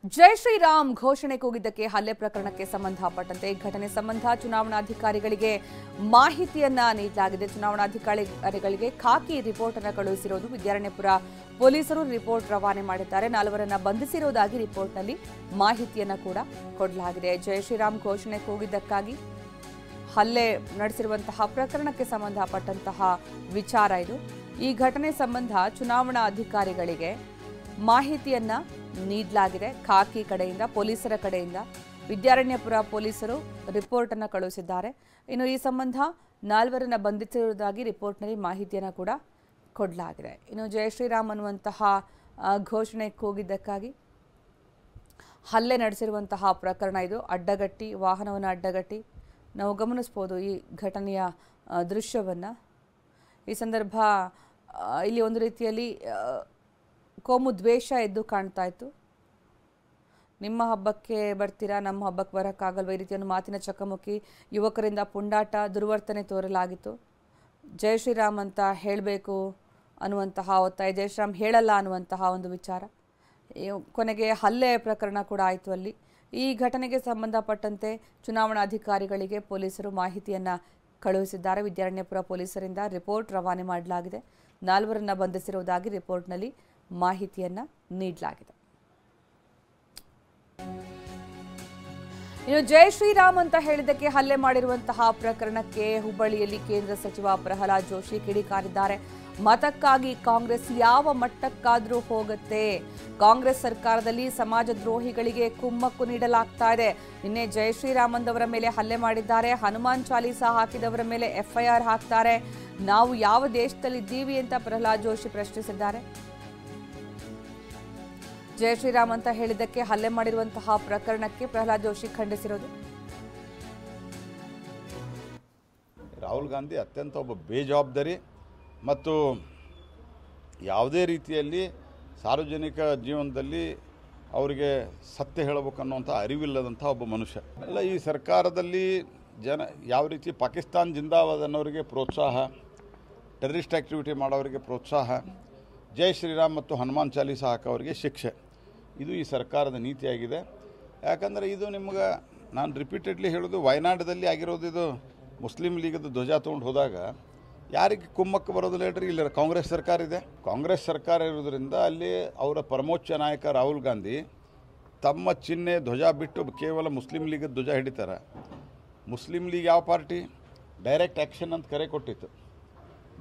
ಜೈ ಶ್ರೀರಾಮ್ ಘೋಷಣೆ ಕೂಗಿದ್ದಕ್ಕೆ ಹಲ್ಲೆ ಪ್ರಕರಣಕ್ಕೆ ಸಂಬಂಧಪಟ್ಟಂತೆ ಘಟನೆ ಸಂಬಂಧ ಚುನಾವಣಾಧಿಕಾರಿಗಳಿಗೆ ಮಾಹಿತಿಯನ್ನ ನೀಡಲಾಗಿದೆ. ಚುನಾವಣಾಧಿಕಾರಿಗಳಿಗೆ ಖಾಕಿ ರಿಪೋರ್ಟ್ ಅನ್ನು ಕಳುಹಿಸಿರುವುದು ವಿದ್ಯಾರಣ್ಯಪುರ ಪೊಲೀಸರು ರಿಪೋರ್ಟ್ ರವಾನೆ ಮಾಡಿದ್ದಾರೆ. 4 ಬಂಧಿಸಿರುವುದಾಗಿ ರಿಪೋರ್ಟ್ನಲ್ಲಿ ಮಾಹಿತಿಯನ್ನ ಕೂಡ ಕೊಡಲಾಗಿದೆ. ಜೈ ಶ್ರೀರಾಮ್ ಘೋಷಣೆ ಕೂಗಿದ್ದಕ್ಕಾಗಿ ಹಲ್ಲೆ ನಡೆಸಿರುವಂತಹ ಪ್ರಕರಣಕ್ಕೆ ಸಂಬಂಧಪಟ್ಟಂತಹ ವಿಚಾರ ಇದು. ಈ ಘಟನೆ ಸಂಬಂಧ ಚುನಾವಣಾ ಅಧಿಕಾರಿಗಳಿಗೆ ಮಾಹಿತಿಯನ್ನ ನೀಡಲಾಗಿದೆ. ಖಾಕಿ ಕಡೆಯಿಂದ, ಪೊಲೀಸರ ಕಡೆಯಿಂದ ವಿದ್ಯಾರಣ್ಯಪುರ ಪೊಲೀಸರು ರಿಪೋರ್ಟ್ ಅನ್ನು ಕಳುಹಿಸಿದ್ದಾರೆ. ಇನ್ನು ಈ ಸಂಬಂಧ 4 ಬಂಧಿಸಿರುವುದಾಗಿ ರಿಪೋರ್ಟ್ನಲ್ಲಿ ಮಾಹಿತಿಯನ್ನು ಕೂಡ ಕೊಡಲಾಗಿದೆ. ಇನ್ನು ಜೈ ಶ್ರೀರಾಮ್ ಅನ್ನುವಂತಹ ಘೋಷಣೆ ಕೂಗಿದ್ದಕ್ಕಾಗಿ ಹಲ್ಲೆ ನಡೆಸಿರುವಂತಹ ಪ್ರಕರಣ ಇದು. ಅಡ್ಡಗಟ್ಟಿ, ವಾಹನವನ್ನು ಅಡ್ಡಗಟ್ಟಿ ನಾವು ಗಮನಿಸಬಹುದು ಈ ಘಟನೆಯ ದೃಶ್ಯವನ್ನು. ಈ ಸಂದರ್ಭ ಇಲ್ಲಿ ಒಂದು ರೀತಿಯಲ್ಲಿ ಕೋಮು ದ್ವೇಷ ಎದ್ದು ಕಾಣ್ತಾ ಇತ್ತು. ನಿಮ್ಮ ಹಬ್ಬಕ್ಕೆ ಬರ್ತೀರಾ, ನಮ್ಮ ಹಬ್ಬಕ್ಕೆ ಬರೋಕ್ಕಾಗಲ್ವ, ಈ ರೀತಿಯ ಮಾತಿನ ಚಕಮಕಿ, ಯುವಕರಿಂದ ಪುಂಡಾಟ, ದುರ್ವರ್ತನೆ ತೋರಲಾಗಿತ್ತು. ಜೈ ಶ್ರೀರಾಮ್ ಅಂತ ಹೇಳಬೇಕು ಅನ್ನುವಂತಹ ಒತ್ತಾಯ, ಜೈ ಶ್ರೀರಾಮ್ ಹೇಳಲ್ಲ ಅನ್ನುವಂತಹ ಒಂದು ವಿಚಾರ. ಕೊನೆಗೆ ಹಲ್ಲೆ ಪ್ರಕರಣ ಕೂಡ ಆಯಿತು ಅಲ್ಲಿ. ಈ ಘಟನೆಗೆ ಸಂಬಂಧಪಟ್ಟಂತೆ ಚುನಾವಣಾಧಿಕಾರಿಗಳಿಗೆ ಪೊಲೀಸರು ಮಾಹಿತಿಯನ್ನು ಕಳುಹಿಸಿದ್ದಾರೆ. ವಿದ್ಯಾರಣ್ಯಪುರ ಪೊಲೀಸರಿಂದ ರಿಪೋರ್ಟ್ ರವಾನೆ ಮಾಡಲಾಗಿದೆ. 4 ಬಂಧಿಸಿರುವುದಾಗಿ ರಿಪೋರ್ಟ್ನಲ್ಲಿ ಮಾಹಿತಿಯನ್ನ ನೀಡಲಾಗಿದೆ. ಇನ್ನು ಜೈ ಶ್ರೀರಾಮ್ ಅಂತ ಹೇಳಿದ್ದಕ್ಕೆ ಹಲ್ಲೆ ಮಾಡಿರುವಂತಹ ಪ್ರಕರಣಕ್ಕೆ ಹುಬ್ಬಳ್ಳಿಯಲ್ಲಿ ಕೇಂದ್ರ ಸಚಿವ ಪ್ರಹ್ಲಾದ್ ಜೋಶಿ ಕಿಡಿಕಾರಿದ್ದಾರೆ. ಮತಕ್ಕಾಗಿ ಕಾಂಗ್ರೆಸ್ ಯಾವ ಮಟ್ಟಕ್ಕಾದ್ರೂ ಹೋಗುತ್ತೆ. ಕಾಂಗ್ರೆಸ್ ಸರ್ಕಾರದಲ್ಲಿ ಸಮಾಜ ದ್ರೋಹಿಗಳಿಗೆ ಕುಮ್ಮಕ್ಕು ನೀಡಲಾಗ್ತಾ ಇದೆ. ನಿನ್ನೆ ಜೈ ಶ್ರೀರಾಮ್ ಅವರ ಮೇಲೆ ಹಲ್ಲೆ ಮಾಡಿದ್ದಾರೆ. ಹನುಮಾನ್ ಚಾಲೀಸಾ ಹಾಕಿದವರ ಮೇಲೆ FIR ಹಾಕ್ತಾರೆ. ನಾವು ಯಾವ ದೇಶದಲ್ಲಿದ್ದೀವಿ ಅಂತ ಪ್ರಹ್ಲಾದ್ ಜೋಶಿ ಪ್ರಶ್ನಿಸಿದ್ದಾರೆ. ಜೈ ಶ್ರೀರಾಮ್ ಅಂತ ಹೇಳಿದ್ದಕ್ಕೆ ಹಲ್ಲೆ ಮಾಡಿರುವಂತಹ ಪ್ರಕರಣಕ್ಕೆ ಪ್ರಹ್ಲಾದ್ ಜೋಶಿ ಖಂಡಿಸಿರೋದು. ರಾಹುಲ್ ಗಾಂಧಿ ಅತ್ಯಂತ ಒಬ್ಬ ಬೇಜವಾಬ್ದಾರಿ ಮತ್ತು ಯಾವುದೇ ರೀತಿಯಲ್ಲಿ ಸಾರ್ವಜನಿಕ ಜೀವನದಲ್ಲಿ ಅವರಿಗೆ ಸತ್ಯ ಹೇಳಬೇಕನ್ನುವಂಥ ಅರಿವಿಲ್ಲದಂಥ ಒಬ್ಬ ಮನುಷ್ಯ. ಅಲ್ಲ, ಈ ಸರ್ಕಾರದಲ್ಲಿ ಯಾವ ರೀತಿ ಪಾಕಿಸ್ತಾನ್ ಜಿಂದಾಬಾದ್ ಅನ್ನೋರಿಗೆ ಪ್ರೋತ್ಸಾಹ, ಟೆರರಿಸ್ಟ್ ಆ್ಯಕ್ಟಿವಿಟಿ ಮಾಡೋರಿಗೆ ಪ್ರೋತ್ಸಾಹ, ಜೈ ಶ್ರೀರಾಮ್ ಮತ್ತು ಹನುಮಾನ್ ಚಾಲೀಸಾ ಹಾಕೋರಿಗೆ ಶಿಕ್ಷೆ, ಇದು ಈ ಸರ್ಕಾರದ ನೀತಿಯಾಗಿದೆ. ಯಾಕಂದರೆ ಇದು ನಿಮ್ಗೆ ನಾನು ರಿಪೀಟೆಡ್ಲಿ ಹೇಳೋದು, ವಯನಾಡದಲ್ಲಿ ಆಗಿರೋದು ಇದು ಮುಸ್ಲಿಂ ಲೀಗದ ಧ್ವಜ ತೊಗೊಂಡು ಹೋದಾಗ ಯಾರಿಗೆ ಕುಮ್ಮಕ್ಕು ಬರೋದಿಲ್ಲ ಹೇಳ್ರಿ. ಇಲ್ಲಿ ಕಾಂಗ್ರೆಸ್ ಸರ್ಕಾರ ಇದೆ. ಕಾಂಗ್ರೆಸ್ ಸರ್ಕಾರ ಇರೋದ್ರಿಂದ ಅಲ್ಲಿ ಅವರ ಪರಮೋಚ್ಚ ನಾಯಕ ರಾಹುಲ್ ಗಾಂಧಿ ತಮ್ಮ ಚಿಹ್ನೆ ಧ್ವಜ ಬಿಟ್ಟು ಕೇವಲ ಮುಸ್ಲಿಂ ಲೀಗದ ಧ್ವಜ ಹಿಡಿತಾರೆ. ಮುಸ್ಲಿಂ ಲೀಗ್ ಯಾವ ಪಾರ್ಟಿ ಡೈರೆಕ್ಟ್ ಆ್ಯಕ್ಷನ್ ಅಂತ ಕರೆ ಕೊಟ್ಟಿತ್ತು.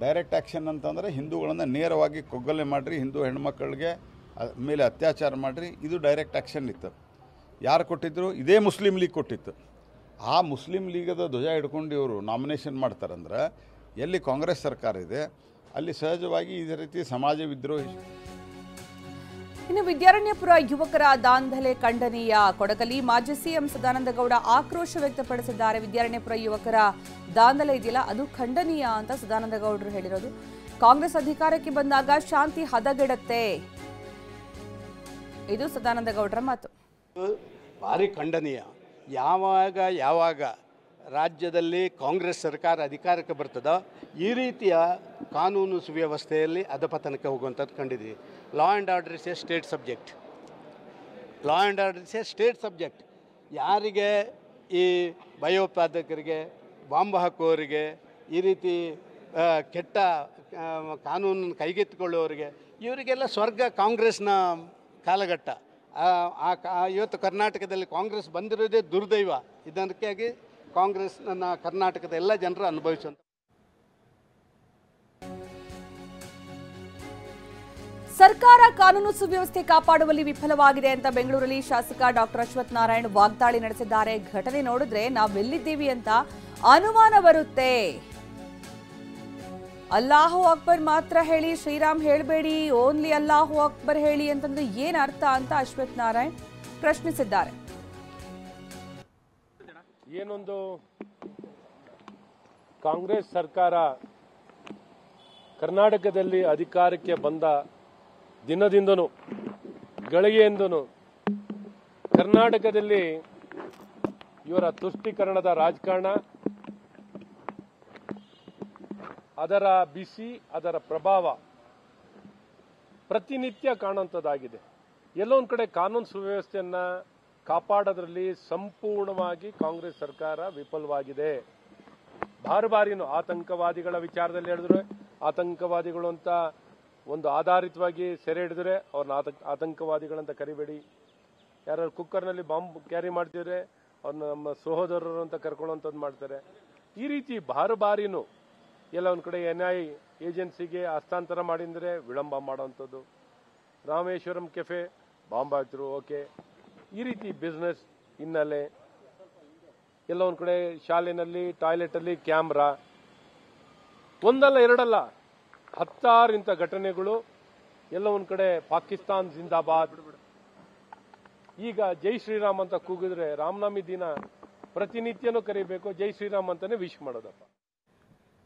ಡೈರೆಕ್ಟ್ ಆ್ಯಕ್ಷನ್ ಅಂತಂದರೆ ಹಿಂದೂಗಳನ್ನು ನೇರವಾಗಿ ಕೊಗ್ಗಲೆ ಮಾಡಿರಿ, ಹಿಂದೂ ಹೆಣ್ಮಕ್ಳಿಗೆ ಮೇಲೆ ಅತ್ಯಾಚಾರ ಮಾಡಿರಿ, ಇದು ಡೈರೆಕ್ಟ್ ಆ್ಯಕ್ಷನ್ ಇತ್ತು. ಯಾರು ಕೊಟ್ಟಿದ್ದರು? ಇದೇ ಮುಸ್ಲಿಂ ಲೀಗ್ ಕೊಟ್ಟಿತ್ತು. ಆ ಮುಸ್ಲಿಂ ಲೀಗದ ಧ್ವಜ ಹಿಡ್ಕೊಂಡು ಇವರು ನಾಮಿನೇಷನ್ ಮಾಡ್ತಾರಂದ್ರೆ ಎಲ್ಲಿ ಕಾಂಗ್ರೆಸ್ ಸರ್ಕಾರ ಇದೆ ಅಲ್ಲಿ ಸಹಜವಾಗಿ ಇದೇ ರೀತಿ ಸಮಾಜ ವಿದ್ರೋಹಿ. ಇನ್ನು ವಿದ್ಯಾರಣ್ಯಪುರ ಯುವಕರ ದಾಂಧಲೆ ಖಂಡನೀಯ. ಕೊಡಗಲಿ ಮಾಜಿ ಸಿಎಂ ಸದಾನಂದಗೌಡ ಆಕ್ರೋಶ ವ್ಯಕ್ತಪಡಿಸಿದ್ದಾರೆ. ವಿದ್ಯಾರಣ್ಯಪುರ ಯುವಕರ ದಾಂಧಲೆ ಇದೆಯಲ್ಲ, ಅದು ಖಂಡನೀಯ ಅಂತ ಸದಾನಂದಗೌಡರು ಹೇಳಿರೋದು. ಕಾಂಗ್ರೆಸ್ ಅಧಿಕಾರಕ್ಕೆ ಬಂದಾಗ ಶಾಂತಿ ಹದಗೆಡುತ್ತೆ, ಇದು ಸದಾನಂದಗೌಡರ ಮಾತು. ಭಾರಿ ಖಂಡನೀಯ. ಯಾವಾಗ ರಾಜ್ಯದಲ್ಲಿ ಕಾಂಗ್ರೆಸ್ ಸರ್ಕಾರ ಅಧಿಕಾರಕ್ಕೆ ಬರ್ತದೋ ಈ ರೀತಿಯ ಕಾನೂನು ಸುವ್ಯವಸ್ಥೆಯಲ್ಲಿ ಅಧಪತನಕ್ಕೆ ಹೋಗುವಂಥದ್ದು ಕಂಡಿದ್ದೀವಿ. Law and order is a state subject. Law and order is a state subject. ಯಾರಿಗೆ ಈ ಭಯೋತ್ಪಾದಕರಿಗೆ, ಬಾಂಬ್ ಹಾಕುವವರಿಗೆ, ಈ ರೀತಿ ಕೆಟ್ಟ ಕಾನೂನನ್ನು ಕೈಗೆತ್ತಿಕೊಳ್ಳುವವರಿಗೆ, ಇವರಿಗೆಲ್ಲ ಸ್ವರ್ಗ ಕಾಂಗ್ರೆಸ್ನ ಕಾಲಘಟ್ಟ. ಇವತ್ತು ಕರ್ನಾಟಕದಲ್ಲಿ ಕಾಂಗ್ರೆಸ್ ಬಂದಿರೋದೇ ದುರ್ದೈವ. ಇದಕ್ಕಾಗಿ ಕಾಂಗ್ರೆಸ್ನ ಕರ್ನಾಟಕದ ಎಲ್ಲ ಜನರು ಅನುಭವಿಸುವಂಥ. ಸರ್ಕಾರ ಕಾನೂನು ಸುವ್ಯವಸ್ಥೆ ಕಾಪಾಡುವಲ್ಲಿ ವಿಫಲವಾಗಿದೆ ಅಂತ ಬೆಂಗಳೂರಲ್ಲಿ ಶಾಸಕ ಡಾಕ್ಟರ್ ಅಶ್ವಥ್ ನಾರಾಯಣ್ ವಾಗ್ದಾಳಿ ನಡೆಸಿದ್ದಾರೆ. ಘಟನೆ ನೋಡಿದ್ರೆ ನಾವೆಲ್ಲಿದ್ದೀವಿ ಅಂತ ಅನುಮಾನ ಬರುತ್ತೆ. ಅಲ್ಲಾಹು ಅಕ್ಬರ್ ಮಾತ್ರ ಹೇಳಿ, ಶ್ರೀರಾಮ್ ಹೇಳಬೇಡಿ, ಓನ್ಲಿ ಅಲ್ಲಾಹು ಅಕ್ಬರ್ ಹೇಳಿ ಅಂತಂದ್ರೆ ಏನ್ ಅರ್ಥ ಅಂತ ಅಶ್ವಥ್ ನಾರಾಯಣ್ ಪ್ರಶ್ನಿಸಿದ್ದಾರೆ. ಏನೊಂದು ಕಾಂಗ್ರೆಸ್ ಸರ್ಕಾರ ಕರ್ನಾಟಕದಲ್ಲಿ ಅಧಿಕಾರಕ್ಕೆ ಬಂದ ದಿನದಿಂದನೂ ಗಳಿಗೆಯಿಂದನೂ ಕರ್ನಾಟಕದಲ್ಲಿ ಇವರ ತುಷ್ಟೀಕರಣದ ರಾಜಕಾರಣ, ಅದರ ಬಿಸಿ, ಅದರ ಪ್ರಭಾವ ಪ್ರತಿನಿತ್ಯ ಕಾಣುವಂಥದ್ದಾಗಿದೆ. ಎಲ್ಲೋ ಒಂದ್ ಕಡೆ ಕಾನೂನು ಸುವ್ಯವಸ್ಥೆಯನ್ನ ಕಾಪಾಡೋದ್ರಲ್ಲಿ ಸಂಪೂರ್ಣವಾಗಿ ಕಾಂಗ್ರೆಸ್ ಸರ್ಕಾರ ವಿಫಲವಾಗಿದೆ. ಬಾರಿನೂ ಆತಂಕವಾದಿಗಳ ವಿಚಾರದಲ್ಲಿ ಹೇಳಿದ್ರೆ ಆತಂಕವಾದಿಗಳು ಅಂತ ಒಂದು ಆಧಾರಿತವಾಗಿ ಸೆರೆ ಹಿಡಿದ್ರೆ ಅವ್ರನ್ನ ಆತಂಕವಾದಿಗಳಂತ ಕರಿಬೇಡಿ. ಯಾರು ಕುಕ್ಕರ್ನಲ್ಲಿ ಬಾಂಬ್ ಕ್ಯಾರಿ ಮಾಡ್ತಿದ್ರೆ ಅವ್ರನ್ನ ನಮ್ಮ ಸಹೋದರರು ಅಂತ ಕರ್ಕೊಳ್ಳುವಂಥದ್ದು ಮಾಡ್ತಾರೆ. ಈ ರೀತಿ ಬಾರಿನೂ ಎಲ್ಲ ಒಂದ್ ಕಡೆ NIA ಏಜೆನ್ಸಿಗೆ ಹಸ್ತಾಂತರ ಮಾಡಿದ್ರೆ ವಿಳಂಬ ಮಾಡುವಂಥದ್ದು. ರಾಮೇಶ್ವರಂ ಕೆಫೆ ಬಾಂಬ್ ಹಾಕ್ತಿರು, ಓಕೆ. ಈ ರೀತಿ ಬಿಸ್ನೆಸ್ ಹಿನ್ನೆಲೆ ಎಲ್ಲ ಒಂದ್ ಕಡೆ ಶಾಲೆನಲ್ಲಿ ಟಾಯ್ಲೆಟ್ ಅಲ್ಲಿ ಕ್ಯಾಮ್ರಾ, ಒಂದಲ್ಲ ಎರಡಲ್ಲ 10 ಇಂಥ ಘಟನೆಗಳು. ಎಲ್ಲ ಒಂದ್ ಕಡೆ ಪಾಕಿಸ್ತಾನ್ ಜಿಂದಾಬಾದ್. ಈಗ ಜೈ ಶ್ರೀರಾಮ್ ಅಂತ ಕೂಗಿದ್ರೆ ರಾಮನವಮಿ ದಿನ ಪ್ರತಿನಿತ್ಯನೂ ಕರಿಬೇಕು, ಜೈ ಶ್ರೀರಾಮ್ ಅಂತಾನೆ ವಿಶ್ ಮಾಡೋದಪ್ಪ.